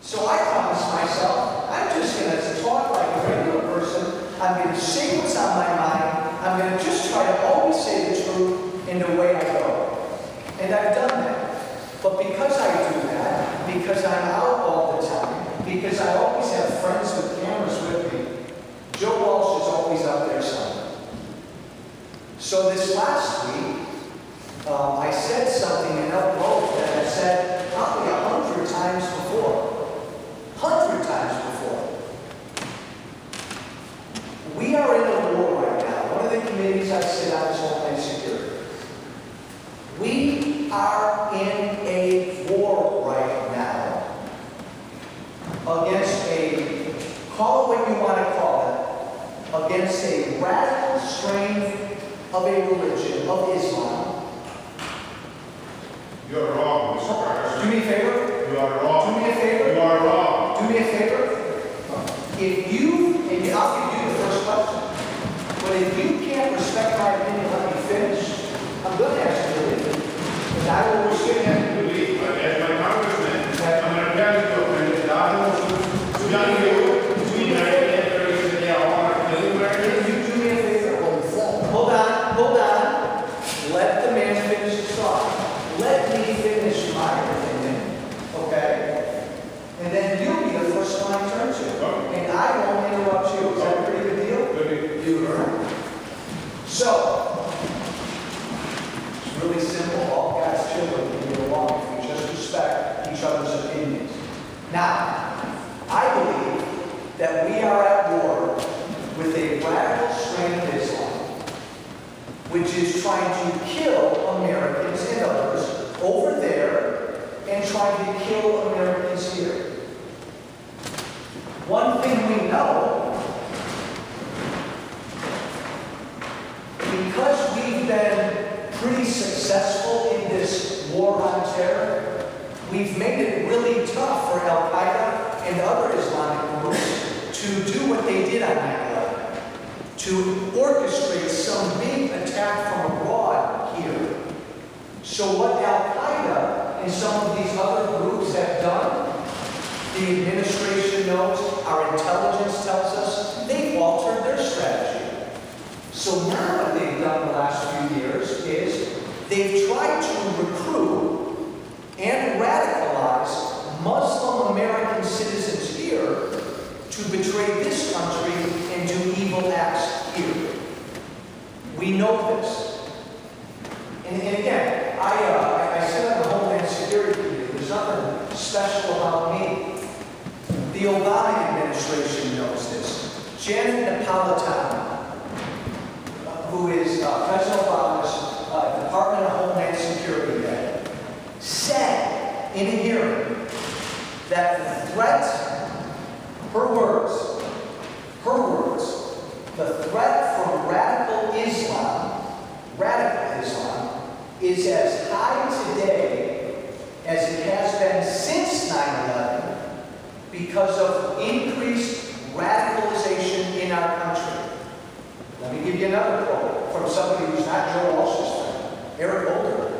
So I promised myself, I'm just going to talk like a regular person. I'm going to say what's on my mind. I'm going to just try to always say the truth in the way I go. And I've done that. But because I do that, because I'm out all the time, because I always have friends with cameras with me, Joe Walsh is always up there somewhere. So this last week, I said something in Elgin that I said probably 100 times before. 100 times before. We are in a war right now. One of the committees I sit on is Homeland Security. We are in a war right now against a, call it what you want to call it, against a radical strain of a religion, of Islam. You're wrong, Mr. Congressman. Do me a favor? You are wrong. Do me a favor? You are wrong. Do me a favor. If you, and I'll give you the first question, but if you can't respect my opinion, let me finish, I'm going to ask you to leave. And I will restrict him. You leave, but as my congressman, I'm going to tell you to do me a favor. Hold on. Let the man finish his thought. Let me finish my opinion, okay? And then you'll be the first one I turn to. Okay. And I won't interrupt you. Is that a pretty good deal? Good. Beautiful. So, it's really simple. All God's children can get along if we just respect each other's opinions. Now, I believe that we are at war with a radical strain of Islam, which is trying to kill Americans and others over there and trying to kill Americans here. One thing we know, because we've been pretty successful in this war on terror, we've made it really tough for Al-Qaeda and other Islamic groups to do what they did on 9/11, to orchestrate some big attack from abroad here. So what Al-Qaeda and some of these other groups have done, the administration knows, our intelligence tells us, they've altered their strategy. So now what they've done the last few years is they've tried to recruit and radicalize Muslim American citizens here to betray this country and do evil acts here. We know this. And again, I said on the Homeland Security Committee, there's nothing special about me. The Obama administration knows this. Janet Napolitano, who is President Obama's Department of Homeland Security head, said in a hearing that the threat, her words, the threat from radical Islam is as high today as it has been since 9/11 because of increased radicalization in our country. Let me give you another quote from somebody who's not Joe Walsh's friend, Eric Holder.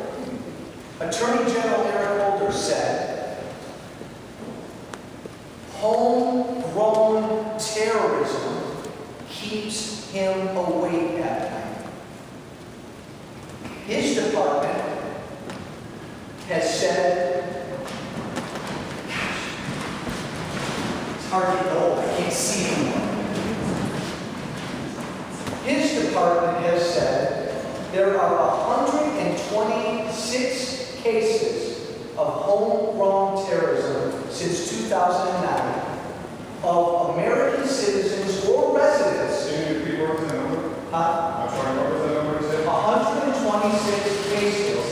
Attorney General Eric Holder said, "Homegrown terrorism keeps him awake at night." His department has said, it's hard to know, I can't see anymore. His department has said there are 126 cases of homegrown terrorism since 2009 of American citizens or residents. Can you repeat what was the number? I'm sorry, what was the number you said? 126 cases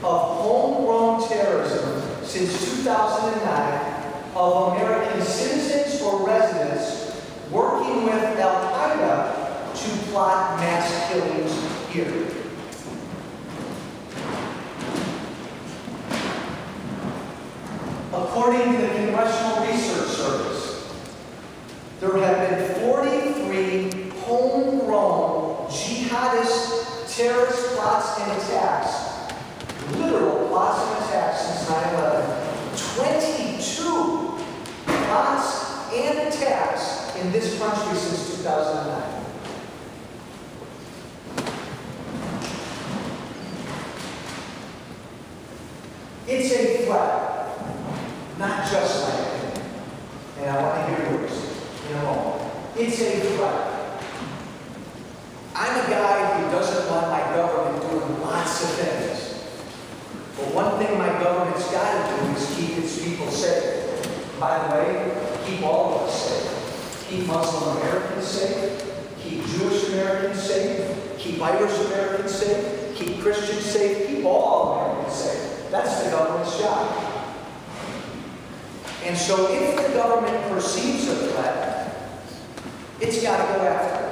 of homegrown terrorism since 2009 of American citizens or residents working with Al-Qaeda to plot mass killings here. According to the Congressional Research Service, there have been 43 homegrown jihadist terrorist plots and attacks, literal plots and attacks since 9/11. 22 bots and attacks in this country since 2009. It's a threat, not just my opinion. And I want to hear yours in a moment. It's a threat. I'm a guy who doesn't want my government doing lots of things. But one thing my government's got to do is keep its people safe. By the way, keep all of us safe. Keep Muslim Americans safe. Keep Jewish Americans safe. Keep Irish Americans safe. Keep Christians safe. Keep all Americans safe. That's the government's job. And so if the government perceives a threat, it's got to go after it.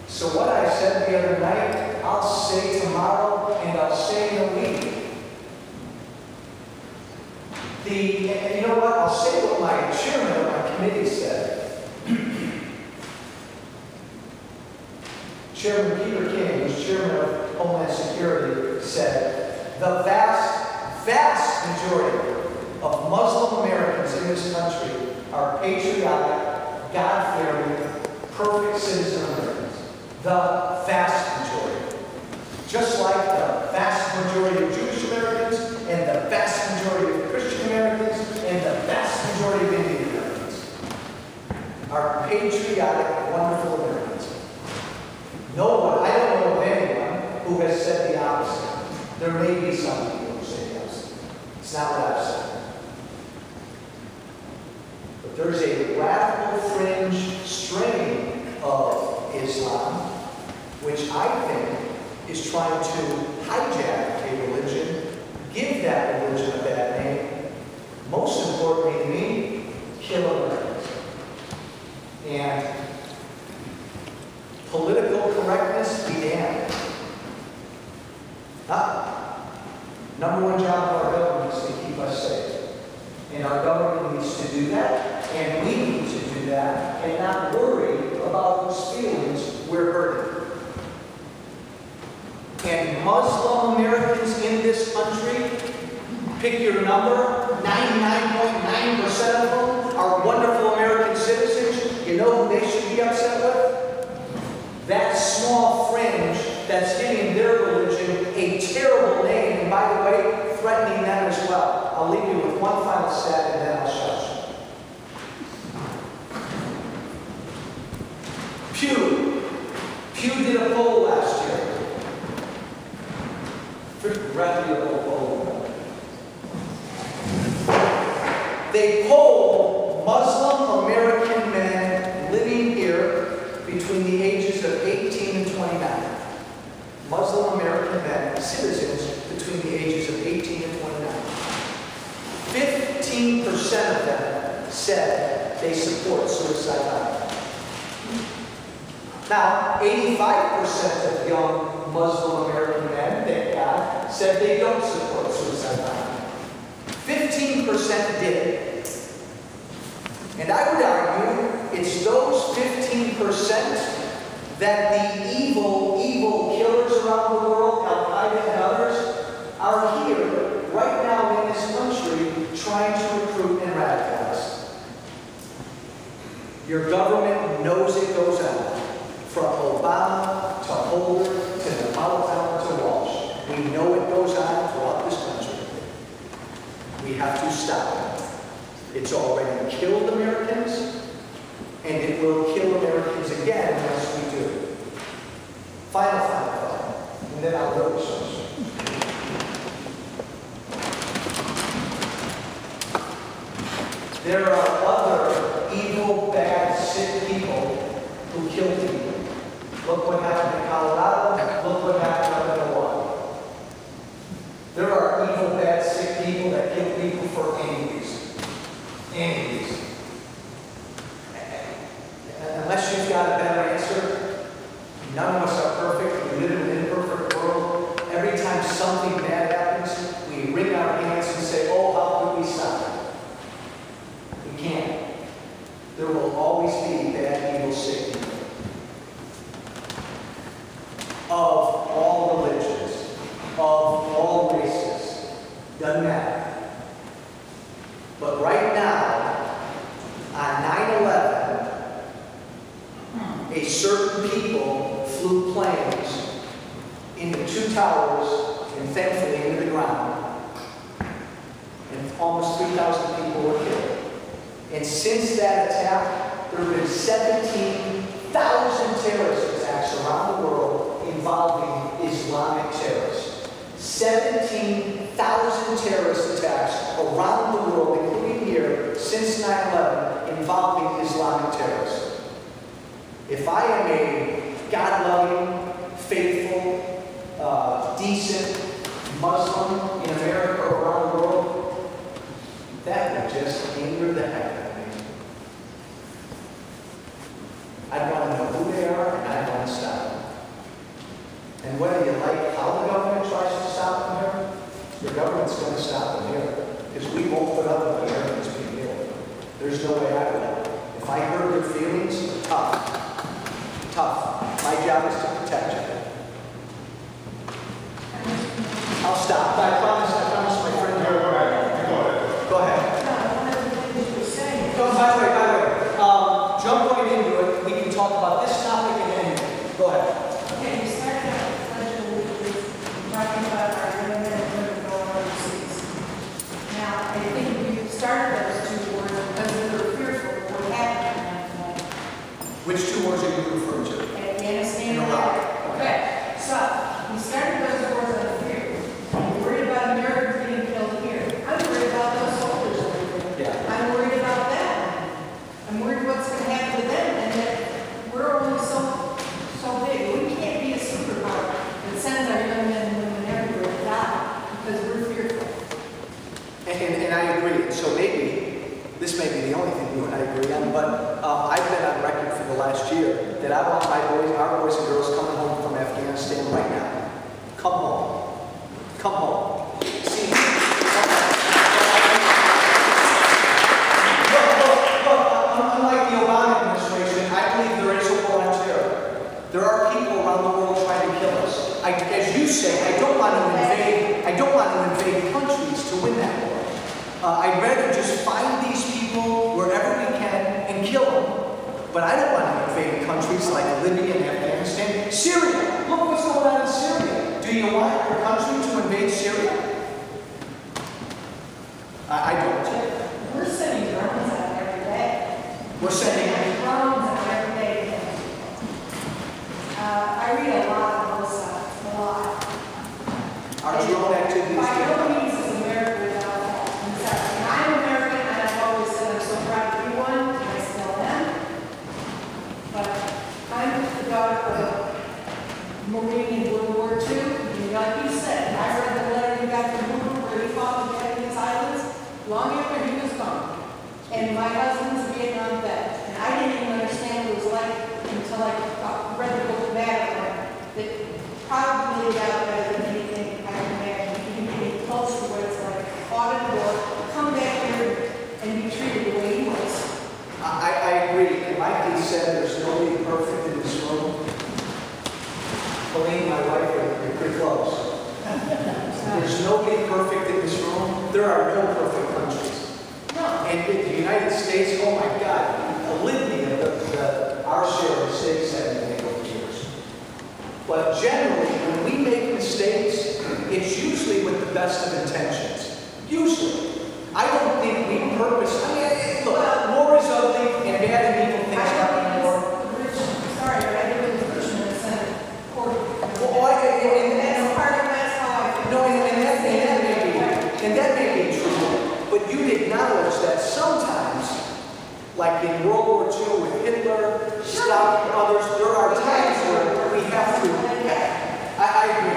So what I said the other night, I'll say tomorrow, and I'll say in a week. And you know what? I'll say what my chairman of my committee said. Chairman Peter King, who's chairman of Homeland Security, said, the vast majority of Muslim Americans in this country are patriotic, God-fearing, perfect citizen Americans. The vast majority. Just like the vast majority of Jewish Americans, and the vast majority of Christian Americans, and the vast majority of Indian Americans are patriotic, wonderful Americans. No one, I don't know of anyone who has said the opposite. There may be some people who say yes. It's not what I've said. But there's a radical fringe strain of Islam, which I think is trying to hijack a religion, give that religion a bad name, most importantly to me, kill Americans. And political correctness be damned. Number one job of our government is to keep us safe. And our government needs to do that, and we need to do that, and not worry about whose feelings we're hurting. And Muslim Americans in this country, pick your number, 99.9% of them are wonderful American citizens. You know who they should be upset with? That small fringe that's giving their religion a terrible name, and by the way, threatening them as well. I'll leave you with one final stat, and then I'll shut you. Pew did a poll last year. Reputable poll. They polled Muslim American men living here between the ages of 18 and 29. Muslim American men, citizens between the ages of 18 and 29. 15% of them said they support suicide bombing. Now, 85% of young Muslim American men, thank God, said they don't support suicide bombing. 15% did. And I would argue it's those 15% that the evil killers around the world, Al-Qaeda and others, are here right now in this country trying to recruit and radicalize. Your government knows it goes on. From Obama to Holder to Napolitano to Walsh. We know it goes on throughout this country. We have to stop it. It's already killed Americans, and it will kill Americans again unless we do it. Final thought, and then I'll go to social. There are other evil, bad, sick people who kill people. Look what happened in Colorado. Look what happened in Milwaukee. There are evil, bad, sick people that kill people for any reason. Any reason. Unless you've got a better answer, none of us are perfect. We live in an imperfect world. Every time something bad happens, we wring our hands and say, oh, how could we stop it? We can't. There will always be bad, evil, sick people. Of all religions, of all races, doesn't matter. But right now, certain people flew planes into 2 towers and thankfully into the ground. And almost 3,000 people were killed. And since that attack, there have been 17,000 terrorist attacks around the world involving Islamic terrorists. 17,000 terrorist attacks around the world, including here, since 9/11, involving Islamic terrorists. If I am a God-loving, faithful, decent Muslim in America or around the world, that would just anger the heck out of me. I'd want to know who they are, and I'd want to stop them. And whether you like how the government tries to stop them here, the government's going to stop them here. Because we won't put up with Americans being ill. There's no way I will. If I hurt your feelings, tough. Tough. My job is to protect you. I'll stop. I promise my friend. Go ahead. Go ahead. No, one of the things you were saying. By the way, jump right into it. We can talk about this topic and then. Go ahead. Okay, you started out with Pledge of Allegiance, talking about our young men and women going overseas. Now, I think you started those 2 words because we were fearful of what happened in that. Which 2 words are you referring to? Afghanistan and Iraq. Iraq. Okay, so you started those words on fear. You're worried about Americans being killed here. I'm worried about those soldiers over there. Yeah. I'm worried about them. I'm worried what's going to happen to them, and that we're only so big. We can't be a superpower that sends our young men and women everywhere to die because we're fearful. And I agree. So maybe, this may be the only thing you and I agree on, but I've been on record for the last year that I want our boys and girls coming home from Afghanistan right now. Come home. Come home. See, unlike the Obama administration, I believe there is a war on terror. There are people around the world trying to kill us. As you say, I don't want to invade countries to win that war. I'd rather just find these people wherever we can and kill them. But I don't want to invade countries like Libya and Afghanistan. Syria, look what's going on in Syria. Do you want your country to invade Syria? I don't. We're sending drones out every day. We're sending drones out every day. I read a lot on both sides, a lot. our drone activities. By no means is America without that. In fact, I'm American, and I've always said I'm so proud to be one, and I still am. But I'm the daughter of a Marine in World War II. And like you said, I read the letter you got from Hoover where he fought the Japanese islands long after he was gone. And my husband's a Vietnam vet. And I didn't even understand what it was like until I read the book Battlefield. That probably laid out better than anything I can imagine. You can get close to what it's like. Fought in war, come back here and be treated the way he was. I agree. And like he said, there's nobody perfect in this room. Colleen, my wife, you're pretty close. There's nobody perfect in this room. There are no perfect countries. No. And in the United States, oh my God, a litany of our share of mistakes have been made over years. But generally, when we make mistakes, it's usually with the best of intentions. Usually. I don't think we purpose. I mean, look, war is ugly and bad and evil things happen in war. Sorry, but I think it was Richmond that sent it court. And that may be true, but you'd acknowledge that sometimes, like in World War II with Hitler, Stalin, and others, there are times where we have to. I agree.